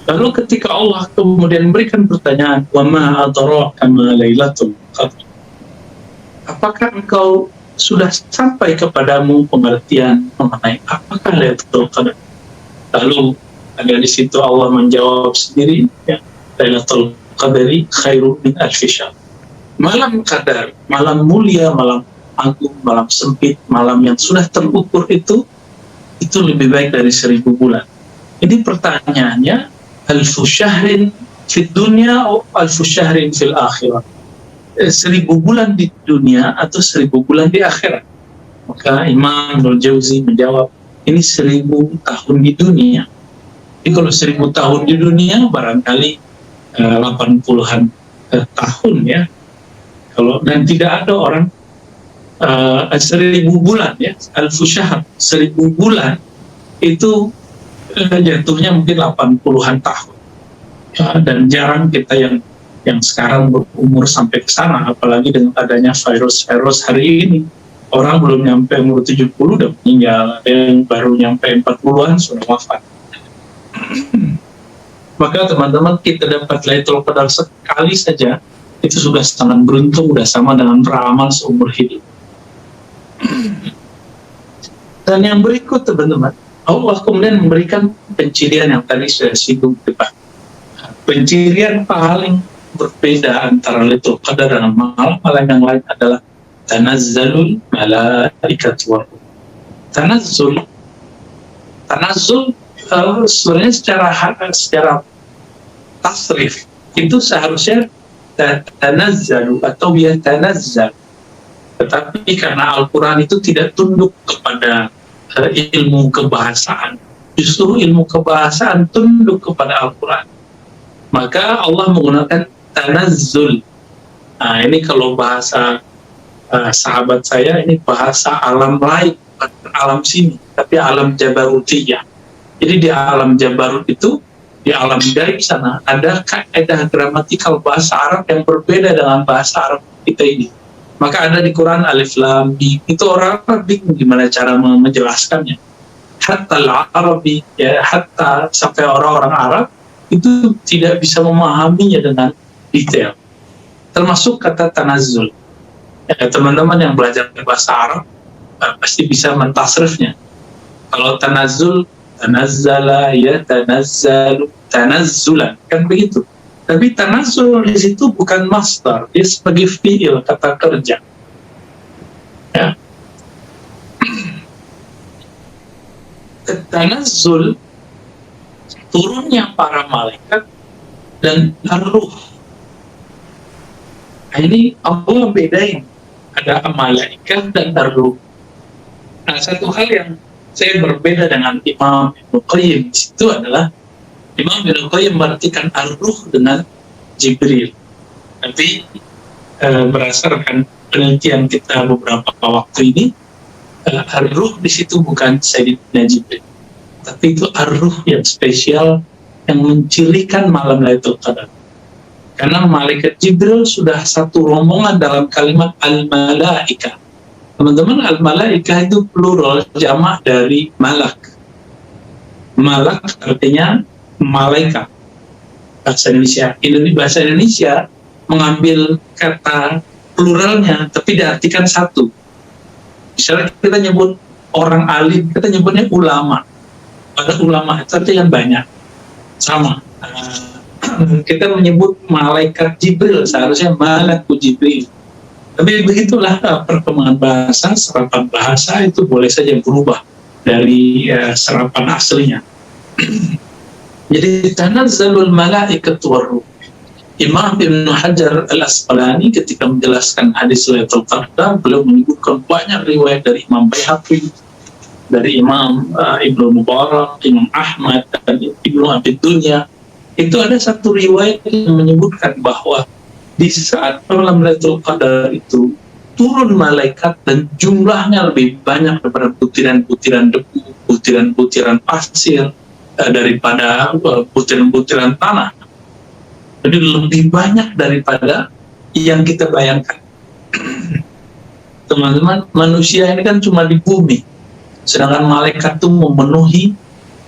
Lalu ketika Allah kemudian memberikan pertanyaan, wa ma adraka ma lailatul qadar, apakah engkau sudah sampai kepadamu pengertian mengenai apakah Lailatul Qadar? Lalu ada di situ Allah menjawab sendiri, ya, Lailatul Qadari khairum min alfi syahr. Malam Qadar, malam mulia, malam agung, malam sempit, malam yang sudah terukur itu lebih baik dari 1000 bulan. Jadi pertanyaannya, alfu syahrin fid dunya atau alfu syahrin fil akhirah? 1000 bulan di dunia atau 1000 bulan di akhirat? Maka Imam Ibnul Jauzi menjawab, ini 1000 tahun di dunia. Jadi kalau 1000 tahun di dunia barangkali 80-an tahun, ya. Kalau, dan tidak ada orang 1000 bulan, ya, alfu syahr, 1000 bulan itu jatuhnya mungkin 80-an tahun, ya, dan jarang kita yang sekarang berumur sampai ke sana, apalagi dengan adanya virus hari ini. Orang belum nyampe umur 70 udah meninggal, ada yang baru nyampe 40-an sudah wafat. Maka teman-teman, kita dapat Lailatul Qadar sekali saja itu sudah sangat beruntung, sudah sama dengan beramal seumur hidup. Dan yang berikut teman-teman, Allah kemudian memberikan pencirian yang tadi sudah singgung depan. Pencirian paling berbeda antara Lailatul Qadar dengan malam-malam yang lain adalah tanazzalul malaikatu war ruh. Tanazzul sebenarnya secara tasrif itu seharusnya tanazzalu atau yatanazzal, tetapi karena Al-Quran itu tidak tunduk kepada ilmu kebahasaan, justru ilmu kebahasaan tunduk kepada Al-Quran, maka Allah menggunakan tanazzul. Nah, ini kalau bahasa sahabat saya, ini bahasa alam lain, bukan alam sini, tapi alam jabarutiyah. Jadi di alam Jabarut itu, di alam gaib sana, ada kaidah gramatikal bahasa Arab yang berbeda dengan bahasa Arab kita ini. Maka ada di Quran alif lam mim, itu orang Arab bingung gimana cara menjelaskannya. Hatta al-Arabi, ya, hatta sampai orang-orang Arab itu tidak bisa memahaminya dengan detail. Termasuk kata tanazzul. Ya, teman-teman yang belajar bahasa Arab pasti bisa mentasrifnya. Kalau tanazzul, tanazzala, ya tanazzalu, tanazzulan, kan begitu. Tapi tanazzul di situ bukan masdar, dia sebagai fi'il, kata kerja. Ya. Tanazzul, turunnya para malaikat dan ar-ruh. Nah, ini Allah bedain, ada malaikat dan ar-ruh. Nah, satu hal yang saya berbeda dengan Imam Ibnu Qayyim itu adalah Imam Ibnu Qayyim mengartikan ar-ruh dengan Jibril. Tapi berdasarkan penelitian kita beberapa waktu ini, ar-ruh di situ bukan Sayyidina Jibril, tapi itu ar-ruh yang spesial yang mencirikan malam Lailatul Qadar. Karena malaikat Jibril sudah satu rombongan dalam kalimat al-malaika. Teman-teman, al-malaika itu plural, jamak dari malak. Malak artinya malaikat. Bahasa Indonesia mengambil kata pluralnya, tapi diartikan satu. Misalnya kita nyebut orang alim, kita nyebutnya ulama. Pada ulama itu artinya banyak. Sama. Kita menyebut malaikat Jibril, seharusnya malakut Jibril. Tapi begitulah perkembangan bahasa, serapan bahasa itu boleh saja berubah dari serapan aslinya. Jadi tanazzalul malaikatu war ruh. Imam Ibnu Hajar Al-Asqalani ketika menjelaskan hadis Lailatul Qadar, beliau menyebutkan banyak riwayat dari Imam Baihaqi, dari Imam Ibnu Mubarak, Imam Ahmad, dan Ibnu Abi Dunya. Itu ada satu riwayat yang menyebutkan bahwa di saat malam Lailatul Qadar itu turun malaikat dan jumlahnya lebih banyak daripada butiran-butiran debu, butiran-butiran pasir, daripada butiran-butiran tanah. Jadi lebih banyak daripada yang kita bayangkan. Teman-teman, manusia ini kan cuma di bumi, sedangkan malaikat itu memenuhi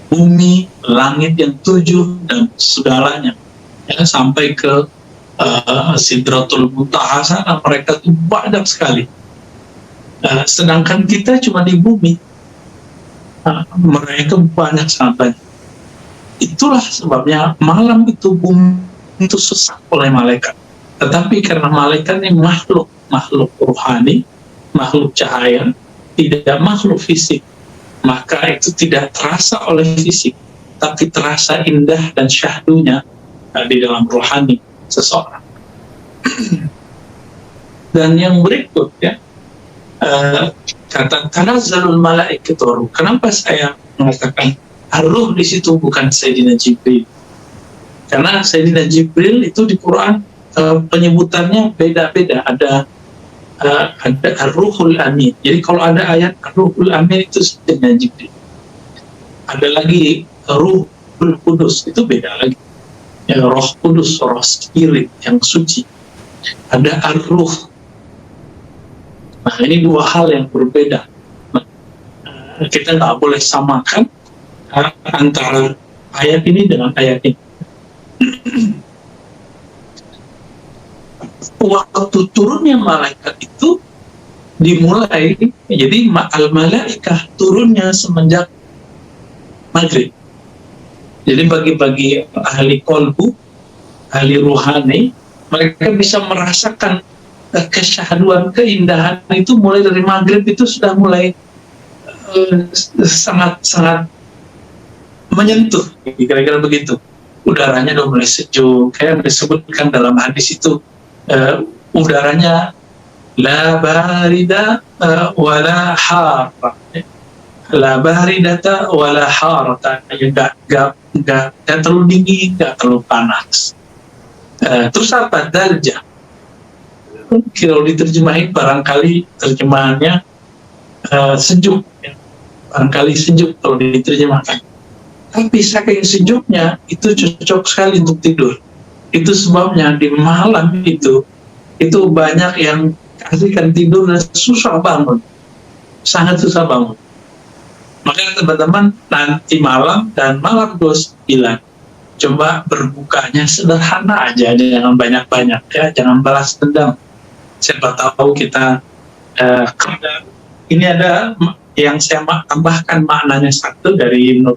bumi, langit yang 7 dan segalanya, ya, sampai ke Sidratul Muntaha sana mereka tuh banyak sekali. Sedangkan kita cuma di bumi, mereka banyak sangat banyak. Itulah sebabnya malam itu bumi itu sesak oleh malaikat. Tetapi karena malaikat ini makhluk rohani, makhluk cahaya, tidak makhluk fisik, maka itu tidak terasa oleh fisik, tapi terasa indah dan syahdunya di dalam rohani seseorang. Dan yang berikut, ya, kata tanazzalul malaikatu. Kenapa saya mengatakan ar-ruh di situ bukan Sayyidina Jibril? Karena Sayyidina Jibril itu di Quran penyebutannya beda-beda. Ada ar-ruhul amin. Jadi kalau ada ayat ar-ruhul amin itu Sayyidina Jibril. Ada lagi ruhul kudus, itu beda lagi. Ya, roh kudus, roh spirit yang suci. Ada ar-ruh. Nah, ini dua hal yang berbeda. Nah, kita nggak boleh samakan antara ayat ini dengan ayat ini. Waktu turunnya malaikat itu dimulai, jadi al-malaikah turunnya semenjak maghrib. Jadi bagi ahli kolbu, ahli ruhani, mereka bisa merasakan kesyahduan, keindahan itu mulai dari maghrib, itu sudah mulai sangat menyentuh, kira-kira begitu. Udaranya udah mulai sejuk, kayak disebutkan dalam hadis itu, udaranya la barida wala harra, la baridata wala harata, nggak terlalu dingin, nggak terlalu panas. Terus apa? Darjah. Kalau diterjemahin barangkali terjemahannya sejuk, ya. Barangkali sejuk kalau diterjemahkan. Tapi saking sejuknya itu cocok sekali untuk tidur. Itu sebabnya di malam itu banyak yang kasihkan tidur dan susah bangun, sangat susah bangun. Maka teman-teman nanti malam dan malam 29 coba berbukanya sederhana aja, jangan banyak-banyak, ya, jangan balas dendam. Siapa tahu kita ini ada yang saya tambahkan maknanya satu dari Ibnu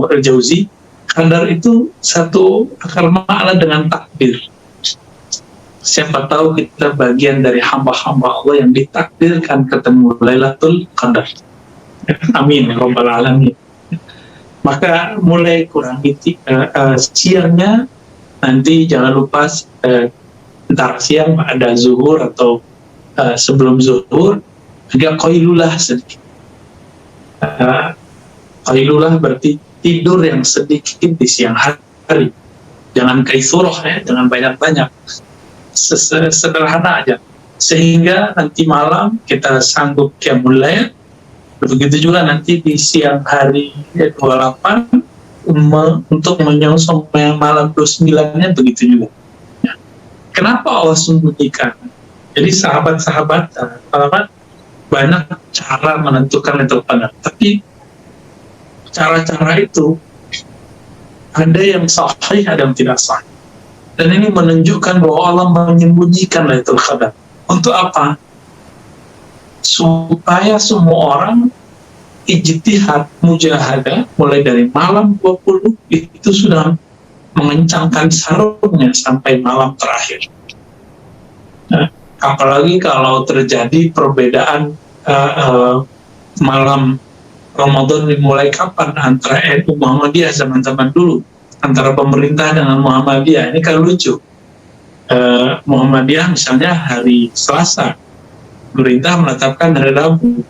Al-Jauzi. Qadar itu satu akar makna dengan takdir. Siapa tahu kita bagian dari hamba-hamba Allah yang ditakdirkan ketemu Lailatul Qadar. Amin ya Rabbal Alamin. Maka mulai kurangi siangnya, nanti jangan lupa entar siang ada zuhur atau sebelum zuhur agak qailulah sedikit. Qailulah berarti tidur yang sedikit di siang hari. Jangan kaitsurah, ya, jangan banyak-banyak. Sederhana aja. Sehingga nanti malam kita sanggup qiyamul lail. Begitu juga nanti di siang hari 28 untuk menyongsong malam 29-nya begitu juga. Ya. Kenapa Allah sembunyikan? Jadi sahabat-sahabat banyak cara menentukan Lailatul Qadar, tapi cara-cara itu ada yang sahih, ada yang tidak sahih. Dan ini menunjukkan bahwa Allah menyembunyikan Lailatul Qadar. Untuk apa? Supaya semua orang ijtihad, mujahadah, mulai dari malam 20 itu sudah mengencangkan sarungnya sampai malam terakhir. Nah, apalagi kalau terjadi perbedaan malam Ramadan dimulai kapan antara NU Muhammadiyah zaman-zaman dulu, antara pemerintah dengan Muhammadiyah. Ini kan lucu. Muhammadiyah misalnya hari Selasa, pemerintah menetapkan hari Rabu.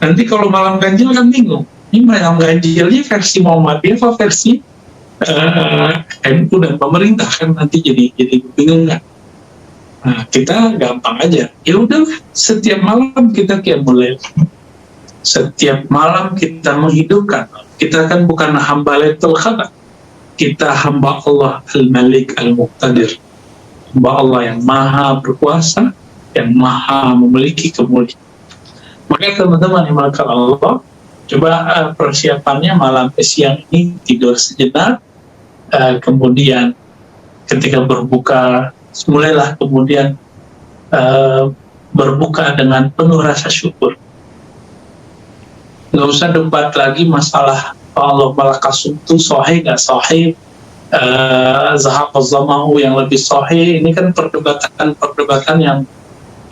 Nanti kalau malam ganjil kan bingung. Ini malam ganjilnya versi Muhammadiyah atau versi NU dan pemerintah, kan nanti jadi bingung kan. Nah, kita gampang aja. Ya udah, setiap malam kita qiyamul lail. Setiap malam kita menghidupkan. Kita kan bukan hamba Lailatul Qadar. Kita hamba Allah Al-Malik Al-Muqtadir. Hamba Allah yang maha berkuasa, yang maha memiliki kemuliaan. Maka teman-teman yang melakukan Allah, Coba persiapannya malam siang ini tidur sejenak, kemudian ketika berbuka mulailah kemudian berbuka dengan penuh rasa syukur. Nggak usah debat lagi masalah Allah malakasum itu sahih nggak sahih, zahab zamahu yang lebih sahih. Ini kan perdebatan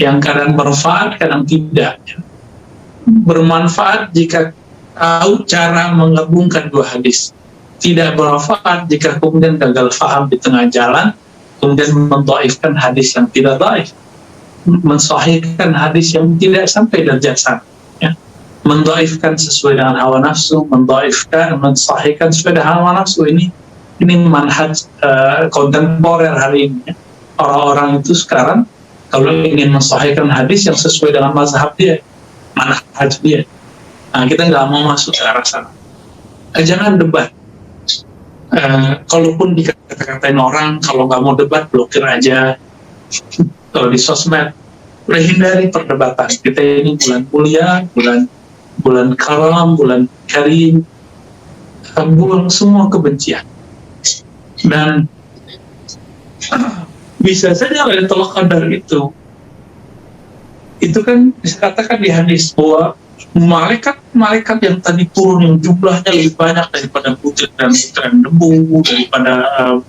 yang kadang bermanfaat kadang tidak. Bermanfaat jika tahu cara menggabungkan dua hadis, tidak bermanfaat jika kemudian gagal faham di tengah jalan, kemudian mendhaifkan hadis yang tidak dhaif, mensahihkan hadis yang tidak sampai derajat sana, ya. Mendhaifkan sesuai dengan hawa nafsu, mensahihkan sesuai dengan hawa nafsu. Ini manhaj kontemporer hari ini, ya. Orang-orang itu sekarang kalau ingin mensahihkan hadis yang sesuai dengan mazhab dia, manhaj dia, nah kita nggak mau masuk ke arah sana. Jangan debat. Kalaupun dikata-katain orang, kalau nggak mau debat blokir aja. Kalau di sosmed, hindari perdebatan. Kita ini bulan mulia, bulan karam, bulan karim, buang semua kebencian. Dan bisa saja Lailatul Qadar itu kan dikatakan di hadis bahwa malaikat yang tadi turun yang jumlahnya lebih banyak daripada butiran debu, daripada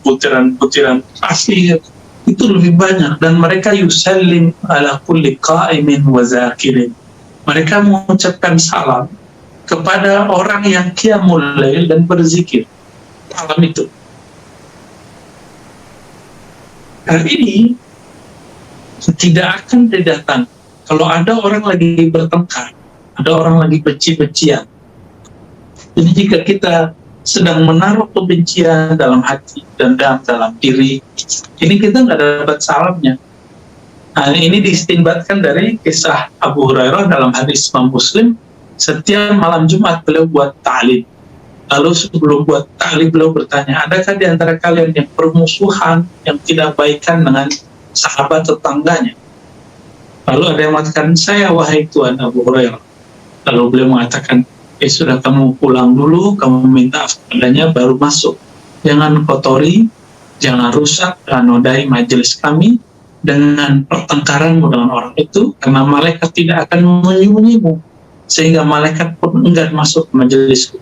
butiran pasir, itu lebih banyak. Dan mereka yusallim ala kulli qa'imin wa zakirin. Mereka mengucapkan salam kepada orang yang qiyamul lail dan berzikir malam itu. Hari ini tidak akan datang kalau ada orang lagi bertengkar, ada orang lagi benci-bencian. Jadi jika kita sedang menaruh kebencian dalam hati dan dalam diri, ini kita nggak dapat salamnya. Nah, ini distinbatkan dari kisah Abu Hurairah dalam hadis Imam Muslim. Setiap malam Jumat beliau buat ta'lim. Lalu sebelum buat ta'lim beliau bertanya, adakah di antara kalian yang permusuhan, yang tidak baikan dengan sahabat tetangganya? Lalu ada yang mengatakan, saya wahai Tuhan Abu Hurairah. Lalu beliau mengatakan, sudah kamu pulang dulu, kamu minta padanya baru masuk. Jangan kotori, jangan rusak, jangan nodai majelis kami dengan pertengkaranmu dengan orang itu, karena malaikat tidak akan menyembunyimu, sehingga malaikat pun enggan masuk ke majelisku.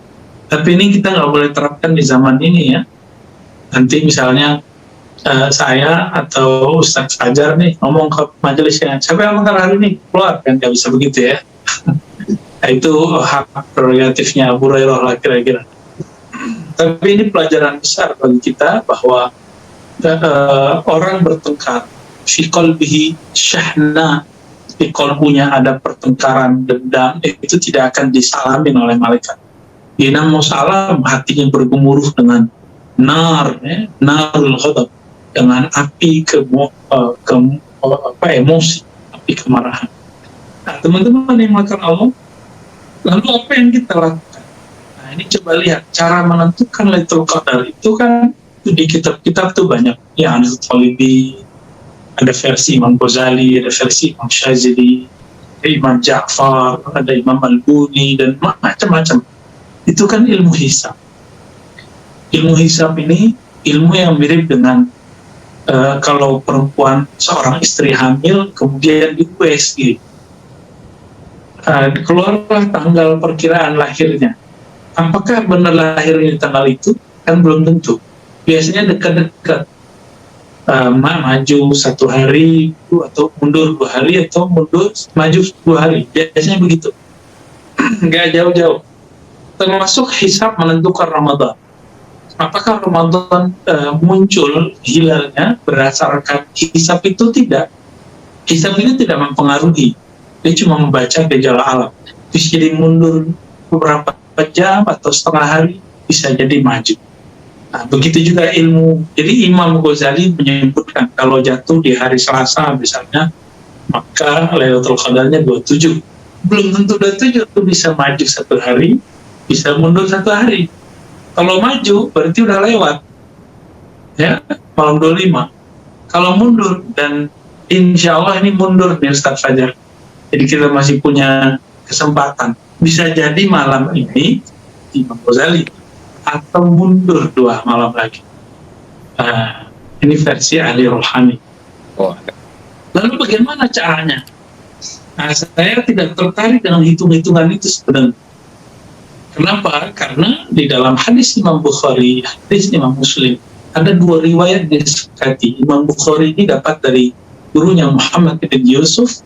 Tapi ini kita nggak boleh terapkan di zaman ini, ya. Nanti misalnya saya atau Ustadz Fajar nih ngomong ke majelisnya, siapa yang bentar hari ini keluar, kan nggak bisa begitu, ya. Nah, itu hak prerogatifnya Abu Hurairah lah kira-kira. Tapi ini pelajaran besar bagi kita bahwa orang bertengkar, fi qalbihi syahna, di qalbunya ada pertengkaran dendam, itu tidak akan disalamin oleh malaikat. Dia mau salam, hatinya bergemuruh dengan narul ghadab, dengan api emosi, api kemarahan. Nah, teman-teman yang makan Allah, lalu apa yang kita lakukan? Nah, ini coba lihat cara menentukan Lailatul Qadar itu kan di kitab-kitab tuh banyak. Ya, ada Talibi, ada versi Imam Ghazali, ada versi Imam Syazili, ada Imam Ja'far, ada Imam Al-Buni, dan macam-macam. Itu kan ilmu hisab. Ilmu hisab ini ilmu yang mirip dengan kalau perempuan, seorang istri hamil, kemudian di USG. Keluarlah tanggal perkiraan lahirnya. Apakah benar lahirnya di tanggal itu? Kan belum tentu. Biasanya dekat-dekat. Maju 1 hari, atau mundur 2 hari, atau maju 2 hari. Biasanya begitu. Nggak jauh-jauh. Termasuk hisab menentukan Ramadan. Apakah Ramadan muncul hilalnya berdasarkan hisab itu? Tidak. Hisab itu tidak mempengaruhi. Dia cuma membaca gejala alam. Bisa jadi mundur beberapa jam atau setengah hari, bisa jadi maju. Nah, begitu juga ilmu. Jadi Imam Ghazali menyebutkan kalau jatuh di hari Selasa misalnya, maka Lailatul Qadarnya 27. Belum tentu 27, itu bisa maju 1 hari, bisa mundur 1 hari. Kalau maju berarti udah lewat, ya, malam 25. Kalau mundur, dan insya Allah ini mundur nih Ustadz Fajar, jadi kita masih punya kesempatan. Bisa jadi malam ini Imam Ghazali atau mundur 2 malam lagi. Ini versi ahli rohani. Lalu bagaimana caranya? Saya tidak tertarik dengan hitung-hitungan itu sebenarnya. Kenapa? Karena di dalam hadis Imam Bukhari, hadis Imam Muslim, ada 2 riwayat disepakati. Imam Bukhari ini dapat dari gurunya Muhammad bin Yusuf.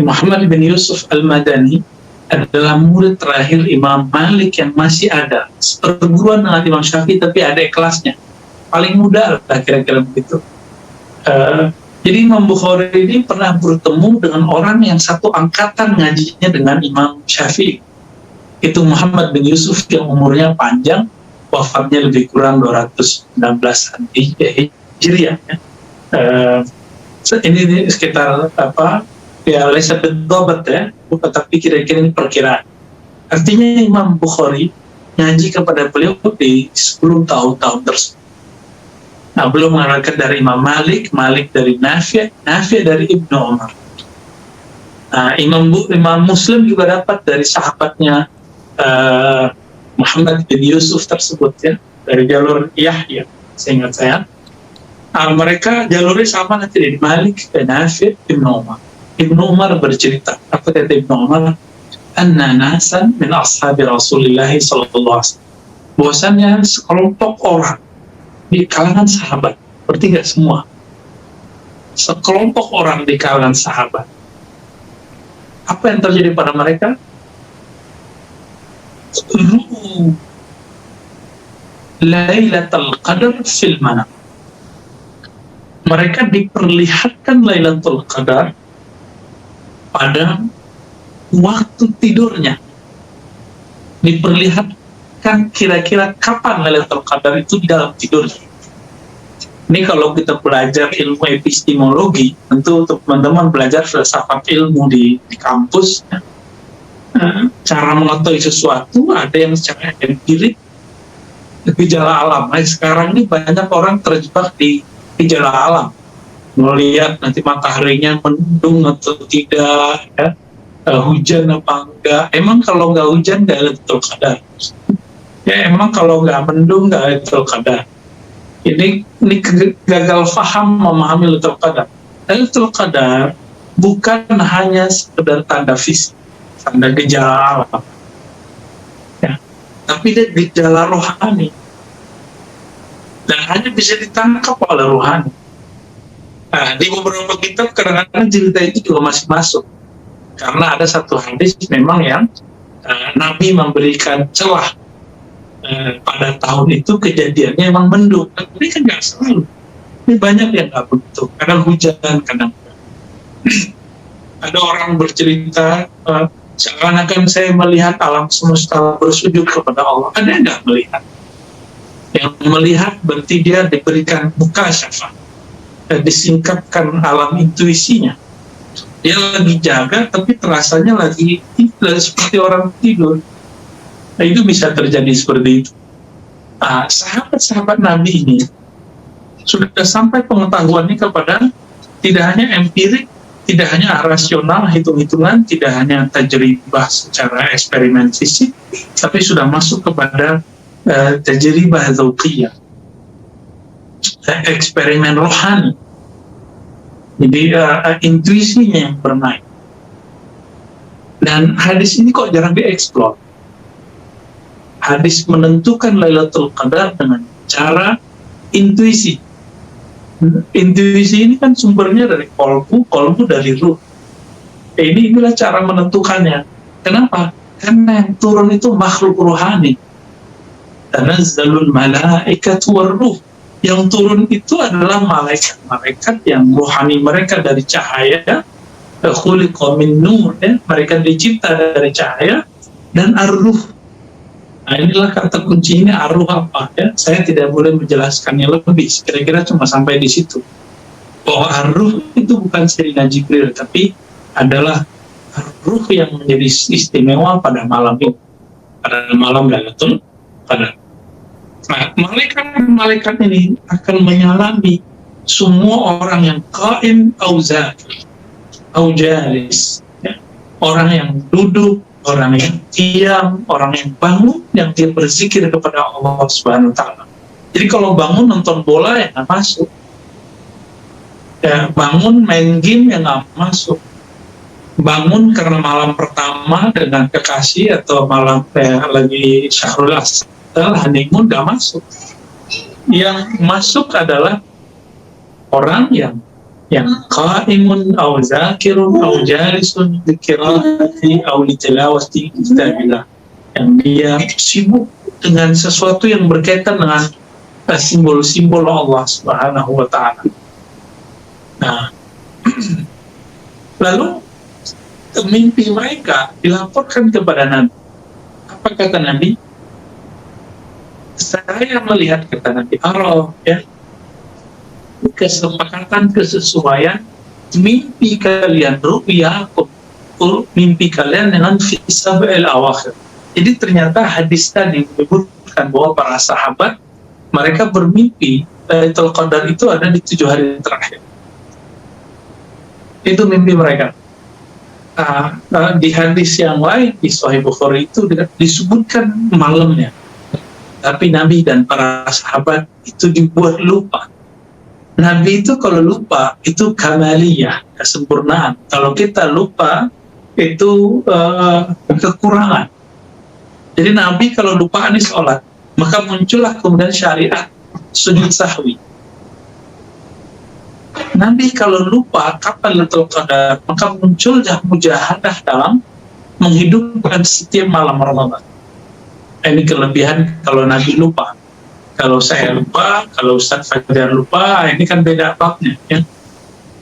Muhammad bin Yusuf Al-Madani adalah murid terakhir Imam Malik yang masih ada. Perguruan dengan Imam Syafi'i tapi ada kelasnya. Paling muda lah kira-kira begitu. Jadi Imam Bukhari ini pernah bertemu dengan orang yang satu angkatan ngajinya dengan Imam Syafi'i. Itu Muhammad bin Yusuf yang umurnya panjang, wafatnya lebih kurang 216 Hijriah. Ini sekitar lesa bedobat ya, tapi kira-kira ini perkiraan. Artinya Imam Bukhari ngaji kepada beliau di 10 tahun tersebut. Nah, belum mengenalkan dari Imam Malik, Malik dari Nafi', Nafi' dari Ibnu Umar. Nah, Imam Muslim juga dapat dari sahabatnya Muhammad bin Yusuf tersebut ya, dari jalur Yahya, seingat saya. Mereka jalurnya sama nanti dari Malik dan Nafi' Ibnu Umar. Ibnu Umar bercerita, apa kata Ibnu Umar? Anna nasan min ashabi Rasulillah sallallahu alaihi wasallam. Bahwasannya sekelompok orang di kalangan sahabat, berarti nggak semua. Sekelompok orang di kalangan sahabat. Apa yang terjadi pada mereka? Lailatul Qadar fil manam. Mereka diperlihatkan Lailatul Qadar pada waktu tidurnya. Diperlihatkan kira-kira kapan Lailatul Qadar itu di dalam tidurnya. Ini kalau kita belajar ilmu epistemologi, tentu untuk teman-teman belajar filsafat ilmu di kampus, cara mengetahui sesuatu ada yang secara empirik, gejala alam. Nah, sekarang ini banyak orang terjebak di gejala alam, melihat nanti mataharinya mendung atau tidak, ya, hujan apa enggak. Emang kalau nggak hujan nggak Lailatul Qadar. Ya emang kalau nggak mendung nggak Lailatul Qadar. Ini gagal paham memahami Lailatul Qadar. Lailatul Qadar bukan hanya sekedar tanda fisik, tanda gejala alam, ya, tapi dia gejala rohani dan hanya bisa ditangkap oleh rohani. Nah, di beberapa kitab kadang-kadang cerita itu juga masih masuk, karena ada satu hadis memang yang Nabi memberikan celah pada tahun itu kejadiannya emang mendung, tapi kan nggak selalu. Ini banyak yang nggak begitu, kadang hujan, kadang ada orang bercerita seakan-akan saya melihat alam semesta bersujud kepada Allah. Ada yang nggak melihat? Yang melihat berarti dia diberikan mukasyafah, disingkapkan alam intuisinya. Dia lagi jaga tapi terasanya lagi seperti orang tidur. Nah, itu bisa terjadi seperti itu. Sahabat-sahabat Nabi ini sudah sampai pengetahuannya kepada tidak hanya empirik, tidak hanya rasional, hitung-hitungan, tidak hanya tajribah secara eksperimen fisik, tapi sudah masuk kepada tajribah dzauqiyah, eksperimen rohani. Jadi intuisinya yang bermain. Dan hadis ini kok jarang dieksplor. Hadis menentukan Lailatul Qadar dengan cara intuisi. Intuisi ini kan sumbernya dari kolbu dari ruh. Inilah cara menentukannya. Kenapa? Karena yang turun itu makhluk rohani. Tanazzalul malaikatu warruh. Yang turun itu adalah malaikat-malaikat yang rohani mereka dari cahaya, khuliqa min nur, ya, mereka dicipta dari cahaya, dan ar-ruh. Nah, inilah kata kuncinya, ar-ruh apa ya? Saya tidak boleh menjelaskannya lebih, kira-kira cuma sampai di situ. Bahwa ar-ruh itu bukan Sayyidina Jibril, tapi adalah ar-ruh yang menjadi istimewa pada malam ini, pada malam Lailatul Qadar. Nah, malaikat ini akan menyalami semua orang yang qaim au zakir au jalis, ya, orang yang duduk, orang yang diam, orang yang bangun, yang dia berzikir kepada Allah Subhanahu wa Ta'ala. Jadi kalau bangun nonton bola ya nggak masuk, ya bangun main game ya nggak masuk, bangun karena malam pertama dengan kekasih atau malam lagi syahrul asal honeymoon nggak masuk. Yang masuk adalah orang yang qaimun aw zakirun aw jalisun bi qiraati aw li tilawati kitabillah, yang dia sibuk dengan sesuatu yang berkaitan dengan simbol-simbol Allah Subhanahu wa Ta'ala. Nah, lalu mimpi mereka dilaporkan kepada Nabi. Apa kata Nabi? Saya melihat, kata Nabi, ya, kesepakatan, kesesuaian mimpi kalian, ru'yakum, mimpi kalian dengan fisab'il awakhir. Jadi ternyata hadis tadi menyebutkan bahwa para sahabat mereka bermimpi Lailatul Qadar itu ada di 7 hari terakhir. Itu mimpi mereka. Di hadis yang lain di Sahih Bukhari itu disebutkan malamnya, tapi Nabi dan para sahabat itu dibuat lupa. Nabi itu kalau lupa itu kamaliyah, kesempurnaan. Kalau kita lupa itu kekurangan. Jadi Nabi kalau lupa ini sholat, maka muncullah kemudian syariat sujud sahwi. Nabi kalau lupa kapan Lailatul Qadar, maka muncullah mujahadah dalam menghidupkan setiap malam Ramadan. Ini kelebihan kalau Nabi lupa. Kalau saya lupa, kalau Ustaz Fajar lupa, ini kan beda babnya, ya.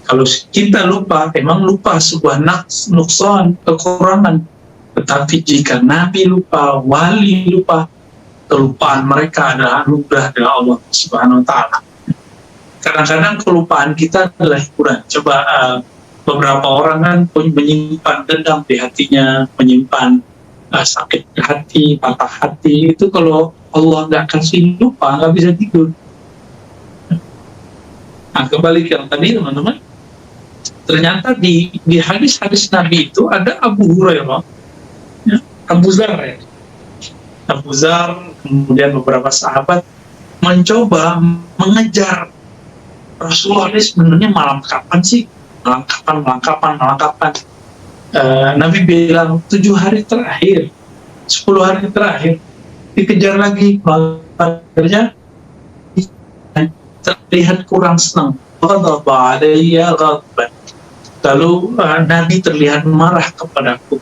Kalau kita lupa, emang lupa sebuah nukson, kekurangan. Tetapi jika Nabi lupa, wali lupa, kelupaan mereka adalah anugerah dari Allah Subhanahu wa Ta'ala. Kadang-kadang kelupaan kita adalah hiburan. Coba beberapa orang kan menyimpan dendam di hatinya, menyimpan sakit hati, patah hati. Itu kalau Allah nggak kasih lupa, nggak bisa tidur. Nah, kembali ke yang tadi, teman-teman. Ternyata di hadis-hadis Nabi itu ada Abu Hurairah, ya, Abu Zar, ya. Abu Zar, kemudian beberapa sahabat mencoba mengejar Rasulullah ini sebenarnya malam kapan sih? Malam kapan? Nabi bilang 7 hari terakhir, 10 hari terakhir. Dikejar lagi, makanya terlihat kurang senang. Lalu Nabi terlihat marah kepadaku.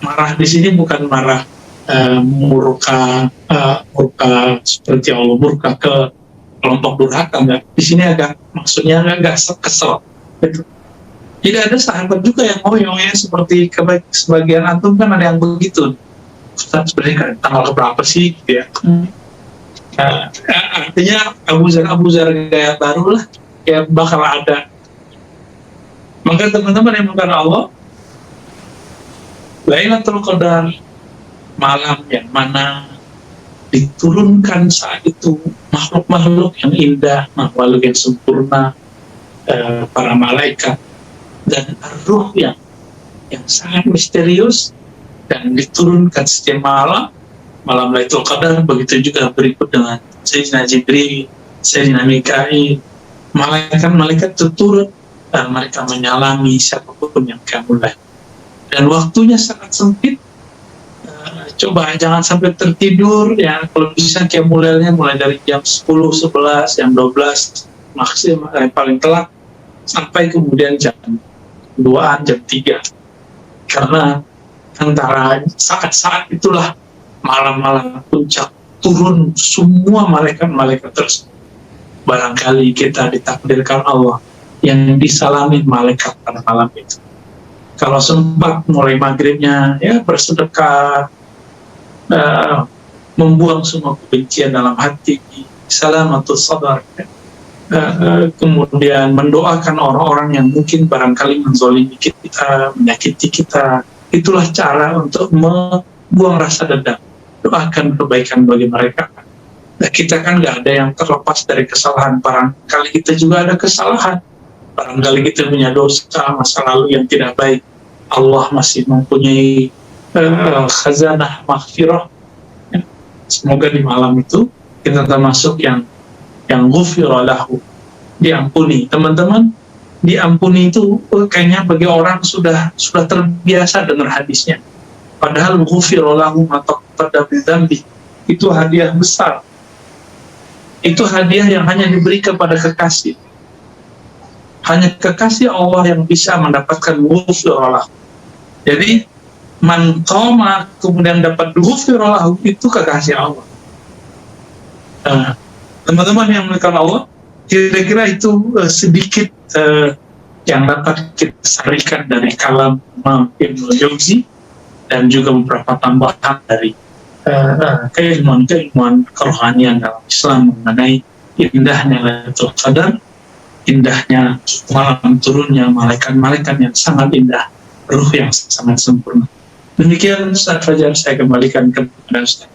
Marah di sini bukan marah murka seperti Allah, murka ke kelompok durhaka, enggak. Di sini agak maksudnya agak kesel. Gitu. Jadi ada sahabat juga yang ya seperti sebagian antum kan ada yang begitu. Ustaz sebenarnya tanggal berapa sih, gitu ya. Artinya Abu Zar gaya baru lah, ya bakal ada. Maka teman-teman yang bukan Allah, Lailatul Qadar, malam yang mana diturunkan saat itu makhluk-makhluk yang indah, makhluk yang sempurna, para malaikat dan ruh yang sangat misterius, dan diturunkan setiap malam Lailatul Qadar. Begitu juga berikut dengan Sayyidina Jibril, Sayyidina Mikail, malaikat-malaikat itu turun dan mereka menyalami siapapun yang kamu lihat. Dan waktunya sangat sempit. Coba jangan sampai tertidur, ya. Kalau bisa mulai dari jam 10, 11, jam 12 maksimal, paling telat sampai kemudian jam 2-an, jam 3. Karena antara saat-saat itulah malam-malam puncak turun semua malaikat-malaikat tersebut. Barangkali kita ditakdirkan Allah yang disalami malaikat pada malam itu. Kalau sempat mulai maghribnya, ya bersedekah, membuang semua kebencian dalam hati, salamatus sadar, kemudian mendoakan orang-orang yang mungkin barangkali menzalimi kita, menyakiti kita. Itulah cara untuk membuang rasa dendam. Doakan kebaikan bagi mereka. Nah, kita kan nggak ada yang terlepas dari kesalahan. Barangkali kita juga ada kesalahan. Barangkali kita punya dosa masa lalu yang tidak baik. Allah masih mempunyai khazanah maghfirah. Ya. Semoga di malam itu kita termasuk yang ghufira lahu, diampuni. Teman-teman, diampuni itu kayaknya bagi orang sudah terbiasa dengar hadisnya. Padahal ghufira lahu ma taqaddama min dzambi itu hadiah besar. Itu hadiah yang hanya diberi kepada kekasih. Hanya kekasih Allah yang bisa mendapatkan ghufira lahu. Jadi man qama kemudian dapat ghufira lahu itu kekasih Allah. Teman-teman yang dimuliakan Allah, kira-kira itu sedikit yang dapat kita sarikan dari kalam Ibnu Jauzi dan juga beberapa tambahan dari keilmuan kerohanian dalam Islam mengenai indahnya Lailatul Qadar, indahnya malam turunnya malaikat-malaikat yang sangat indah, ruh yang sangat sempurna. Demikian Ustaz Fajar, saya kembalikan kepada Ustaz.